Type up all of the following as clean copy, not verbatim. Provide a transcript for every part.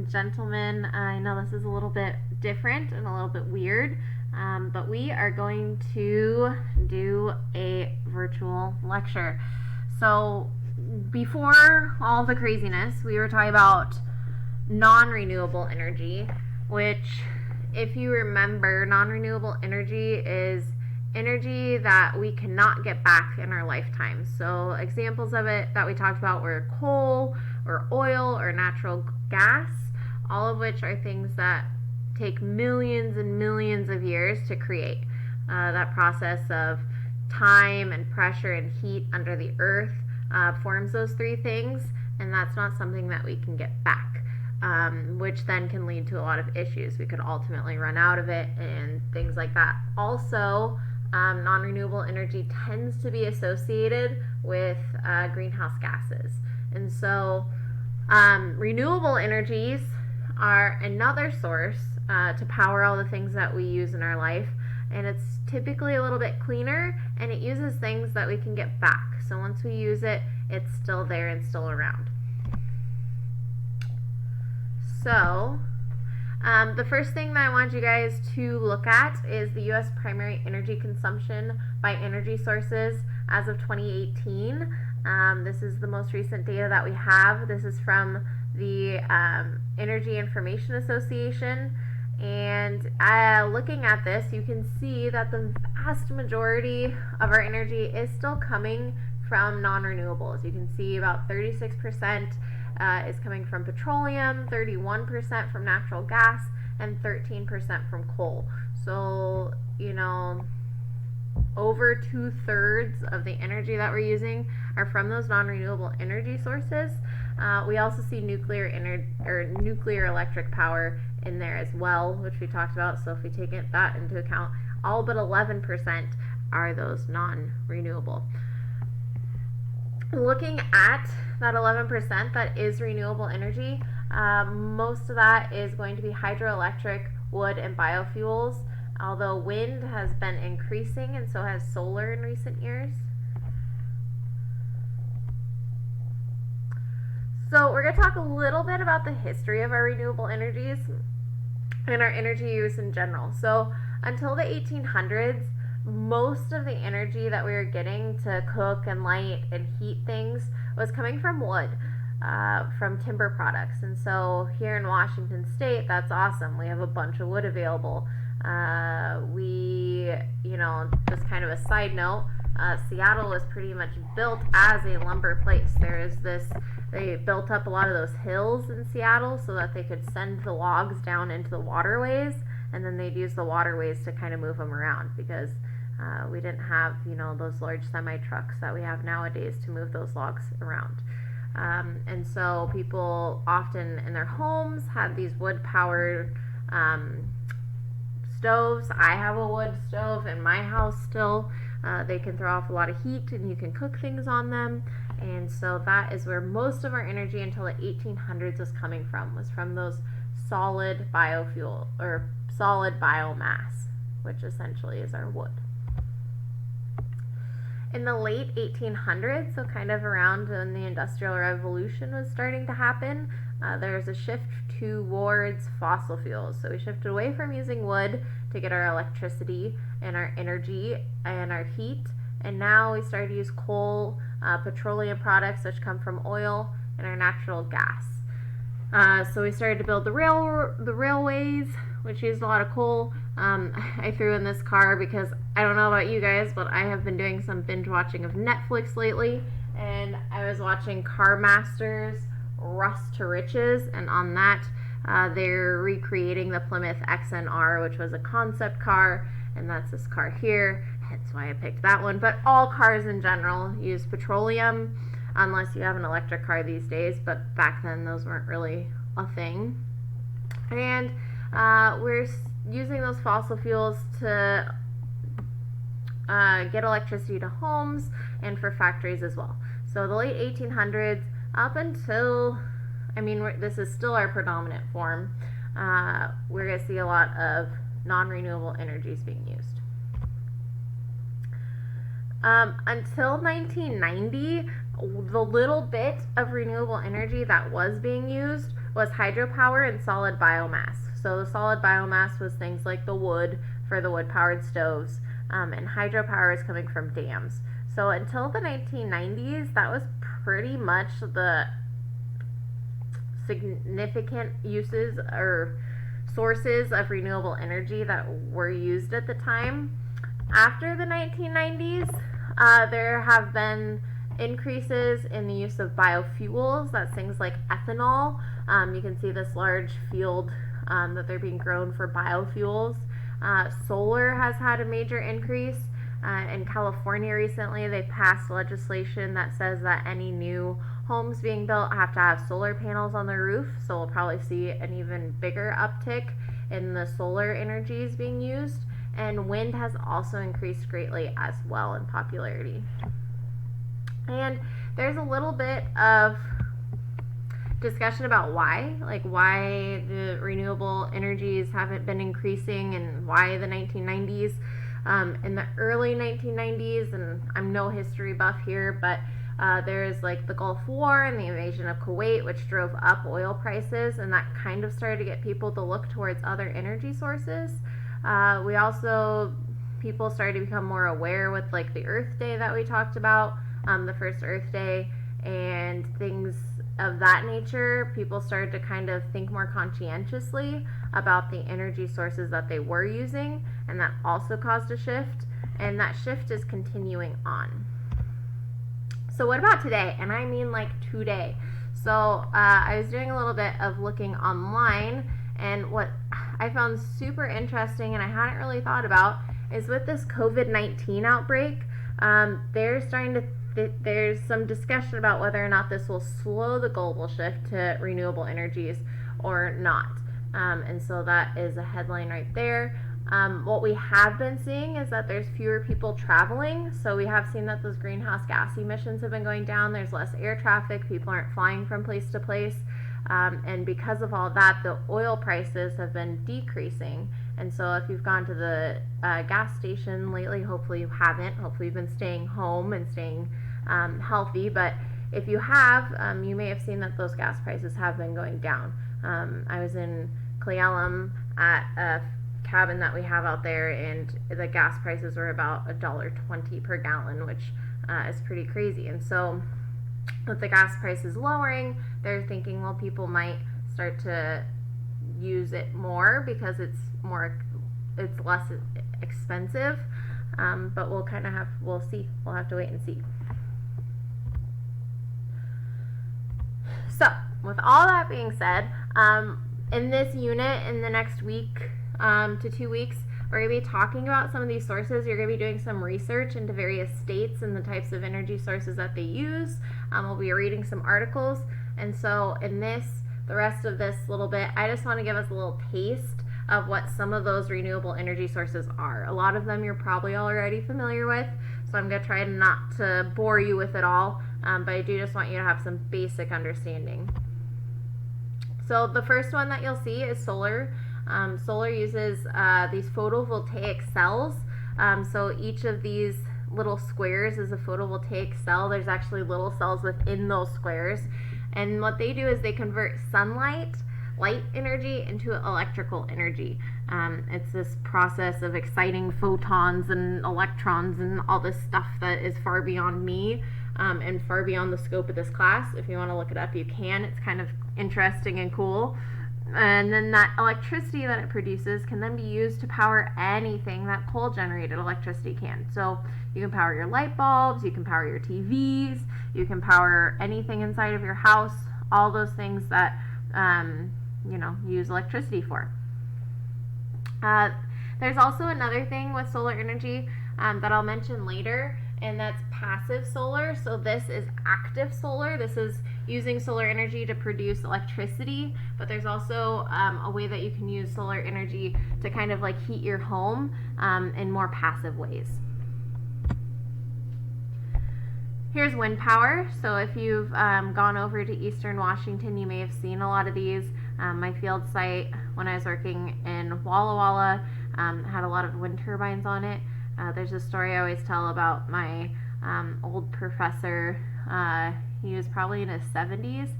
and gentlemen. I know this is a little bit different and a little bit weird, but we are going to do a virtual lecture. So, before all the craziness, we were talking about non-renewable energy, which, if you remember, non-renewable energy is energy that we cannot get back in our lifetime. So examples of it that we talked about were coal or oil or natural gas, all of which are things that take millions and millions of years to create. That process of time and pressure and heat under the earth forms those three things, and that's not something that we can get back. Which then can lead to a lot of issues. We could ultimately run out of it and things like that. Also, non-renewable energy tends to be associated with greenhouse gases. And so renewable energies are another source to power all the things that we use in our life. And it's typically a little bit cleaner, and it uses things that we can get back. So once we use it, it's still there and still around. So, the first thing that I want you guys to look at is the U.S. primary energy consumption by energy sources as of 2018. This is the most recent data that we have. This is from the Energy Information Association. And looking at this, you can see that the vast majority of our energy is still coming from non-renewables. You can see about 36% is coming from petroleum, 31% from natural gas, and 13% from coal. So, over 2/3 of the energy that we're using are from those non-renewable energy sources. We also see nuclear electric power in there as well, which we talked about. So if we take that into account, all but 11% are those non-renewable. Looking at that 11% that is renewable energy, most of that is going to be hydroelectric, wood, and biofuels, although wind has been increasing and so has solar in recent years. So we're going to talk a little bit about the history of our renewable energies and our energy use in general. So until the 1800s, most of the energy that we were getting to cook and light and heat things was coming from wood, from timber products. And so here in Washington State, that's awesome. We have a bunch of wood available. Just kind of a side note, Seattle was pretty much built as a lumber place. They built up a lot of those hills in Seattle so that they could send the logs down into the waterways, and then they'd use the waterways to kind of move them around, because we didn't have, those large semi-trucks that we have nowadays to move those logs around. And so people often in their homes had these wood-powered stoves. I have a wood stove in my house still. They can throw off a lot of heat, and you can cook things on them. And so that is where most of our energy until the 1800s was coming from, was from those solid biofuel, or solid biomass, which essentially is our wood. In the late 1800s, so kind of around when the Industrial Revolution was starting to happen, there's a shift towards fossil fuels. So we shifted away from using wood to get our electricity and our energy and our heat, and now we started to use coal, petroleum products, which come from oil, and our natural gas. So we started to build the railways, which used a lot of coal. I threw in this car because I don't know about you guys, but I have been doing some binge watching of Netflix lately, and I was watching Car Masters Rust to Riches, and on that they're recreating the Plymouth XNR, which was a concept car, and that's this car here, hence why I picked that one. But all cars in general use petroleum, unless you have an electric car these days, but back then those weren't really a thing. And we're using those fossil fuels to get electricity to homes and for factories as well. So the late 1800s up until, this is still our predominant form, we're going to see a lot of non-renewable energies being used. Until 1990, the little bit of renewable energy that was being used was hydropower and solid biomass. So the solid biomass was things like the wood for the wood-powered stoves, and hydropower is coming from dams. So until the 1990s, that was pretty much the significant uses or sources of renewable energy that were used at the time. After the 1990s, there have been increases in the use of biofuels. That's things like ethanol. You can see this large field that they're being grown for biofuels. Solar has had a major increase. In California recently, they passed legislation that says that any new homes being built have to have solar panels on their roof, so we'll probably see an even bigger uptick in the solar energies being used. And wind has also increased greatly as well in popularity. And there's a little bit of discussion about why the renewable energies haven't been increasing and why the 1990s. In the early 1990s, and I'm no history buff here, but there's like the Gulf War and the invasion of Kuwait, which drove up oil prices, and that kind of started to get people to look towards other energy sources. People started to become more aware with like the Earth Day that we talked about, the first Earth Day, and things of that nature. People started to kind of think more conscientiously about the energy sources that they were using, and that also caused a shift, and that shift is continuing on. So what about today? And I mean like today. So I was doing a little bit of looking online, and what I found super interesting and I hadn't really thought about is with this COVID-19 outbreak, there's some discussion about whether or not this will slow the global shift to renewable energies or not. And so that is a headline right there. What we have been seeing is that there's fewer people traveling. So we have seen that those greenhouse gas emissions have been going down. There's less air traffic. People aren't flying from place to place. And because of all that, the oil prices have been decreasing. And so if you've gone to the gas station lately, hopefully you haven't. Hopefully you've been staying home and staying healthy. But if you have, you may have seen that those gas prices have been going down. I was in Cle Elum at a cabin that we have out there, and the gas prices were about $1.20 per gallon, which is pretty crazy. And so with the gas prices lowering, they're thinking, well, people might start to use it more because it's less expensive. But we'll see. We'll have to wait and see. So with all that being said, in this unit, in the next week to 2 weeks, we're going to be talking about some of these sources. You're going to be doing some research into various states and the types of energy sources that they use. We'll be reading some articles. And so in the rest of this little bit, I just want to give us a little taste of what some of those renewable energy sources are. A lot of them you're probably already familiar with, so I'm going to try not to bore you with it all, but I do just want you to have some basic understanding. So the first one that you'll see is solar. Solar uses these photovoltaic cells. So each of these little squares is a photovoltaic cell. There's actually little cells within those squares. And what they do is they convert light energy into electrical energy. It's this process of exciting photons and electrons and all this stuff that is far beyond me and far beyond the scope of this class. If you want to look it up, you can. It's kind of interesting and cool. And then that electricity that it produces can then be used to power anything that coal-generated electricity can. So you can power your light bulbs, you can power your TVs, you can power anything inside of your house, all those things that use electricity for. There's also another thing with solar energy that I'll mention later, and that's passive solar. So this is active solar. This is using solar energy to produce electricity, but there's also a way that you can use solar energy to kind of like heat your home in more passive ways. Here's wind power. So if you've gone over to Eastern Washington, you may have seen a lot of these. My field site, when I was working in Walla Walla, had a lot of wind turbines on it. There's a story I always tell about my old professor. He was probably in his 70s,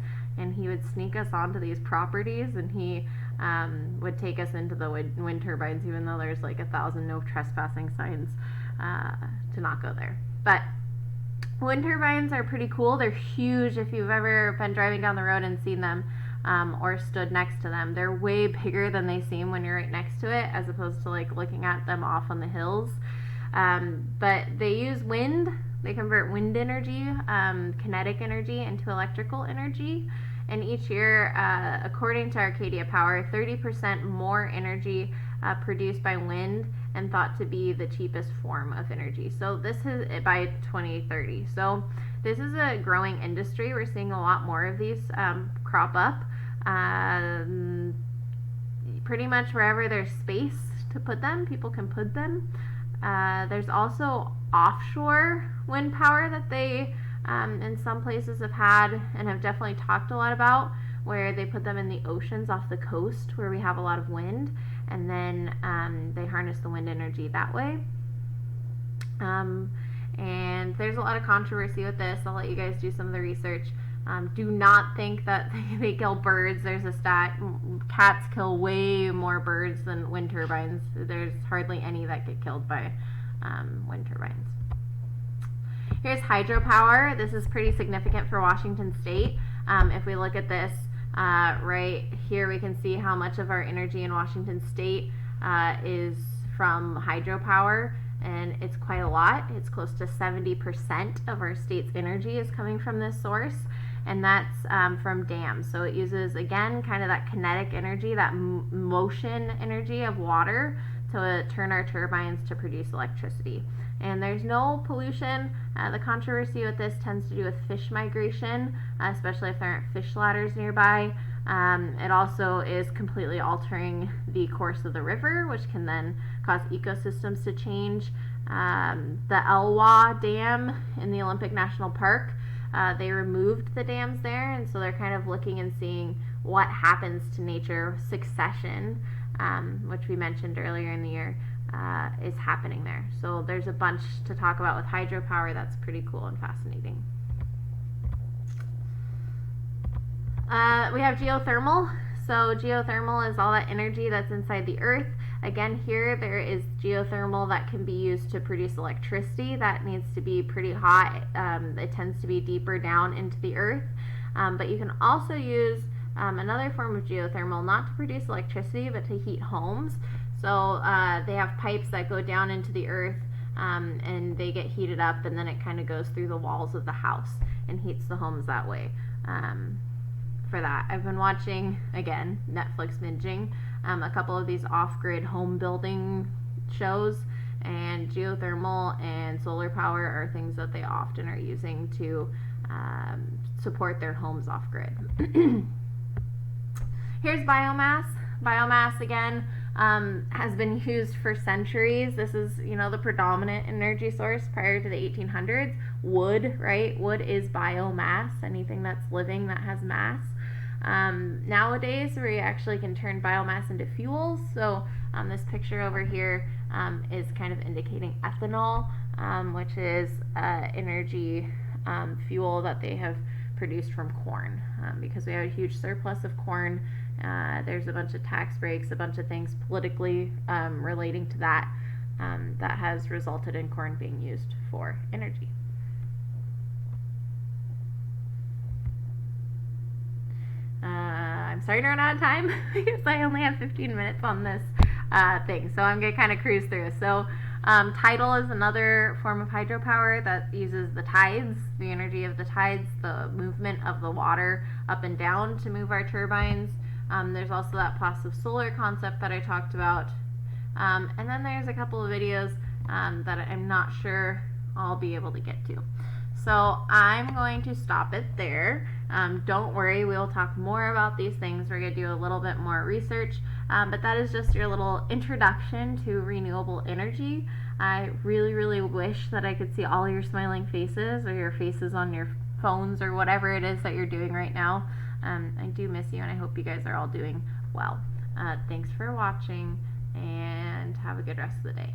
and he would sneak us onto these properties, and he would take us into the wind turbines, even though there's like 1,000 no trespassing signs to not go there. But wind turbines are pretty cool. They're huge. If you've ever been driving down the road and seen them or stood next to them, they're way bigger than they seem when you're right next to it, as opposed to like looking at them off on the hills. But they use wind. They convert wind energy, kinetic energy, into electrical energy. And each year, according to Arcadia Power, 30% more energy produced by wind, and thought to be the cheapest form of energy. So this is by 2030. So this is a growing industry. We're seeing a lot more of these crop up. Pretty much wherever there's space to put them, people can put them. There's also offshore wind power that they in some places have had and have definitely talked a lot about, where they put them in the oceans off the coast where we have a lot of wind, and then they harness the wind energy that way. And there's a lot of controversy with this. I'll let you guys do some of the research. Do not think that they kill birds. There's a stat, cats kill way more birds than wind turbines. There's hardly any that get killed by wind turbines. Here's hydropower. This is pretty significant for Washington State. If we look at this right here, we can see how much of our energy in Washington State is from hydropower, and it's quite a lot. It's close to 70% of our state's energy is coming from this source, and that's from dams. So it uses, again, kind of that kinetic energy, that motion energy of water to turn our turbines to produce electricity. And there's no pollution. The controversy with this tends to do with fish migration, especially if there aren't fish ladders nearby. It also is completely altering the course of the river, which can then cause ecosystems to change. The Elwha Dam in the Olympic National Park, they removed the dams there, and so they're kind of looking and seeing what happens to nature. Succession, which we mentioned earlier in the year, is happening there. So there's a bunch to talk about with hydropower that's pretty cool and fascinating. We have geothermal. So geothermal is all that energy that's inside the earth. Again, here there is geothermal that can be used to produce electricity. That needs to be pretty hot. It tends to be deeper down into the earth. But you can also use another form of geothermal, not to produce electricity, but to heat homes. So they have pipes that go down into the earth, and they get heated up, and then it kind of goes through the walls of the house and heats the homes that way. For that, I've been watching, again, Netflix binging, a couple of these off-grid home building shows, and geothermal and solar power are things that they often are using to support their homes off-grid. Here's biomass. Biomass, again, has been used for centuries. This is, the predominant energy source prior to the 1800s. Wood, right? Wood is biomass, anything that's living that has mass. Nowadays, we actually can turn biomass into fuels. So this picture over here is kind of indicating ethanol, which is energy fuel that they have produced from corn. Because we have a huge surplus of corn, there's a bunch of tax breaks, a bunch of things politically relating to that that has resulted in corn being used for energy. I'm starting to run out of time because I only have 15 minutes on this thing, so I'm going to kind of cruise through. So tidal is another form of hydropower that uses the tides, the energy of the tides, the movement of the water up and down to move our turbines. There's also that passive solar concept that I talked about. And then there's a couple of videos that I'm not sure I'll be able to get to. So I'm going to stop it there. Don't worry, we'll talk more about these things. We're going to do a little bit more research, but that is just your little introduction to renewable energy. I really, really wish that I could see all your smiling faces or your faces on your phones or whatever it is that you're doing right now. I do miss you, and I hope you guys are all doing well. Thanks for watching, and have a good rest of the day.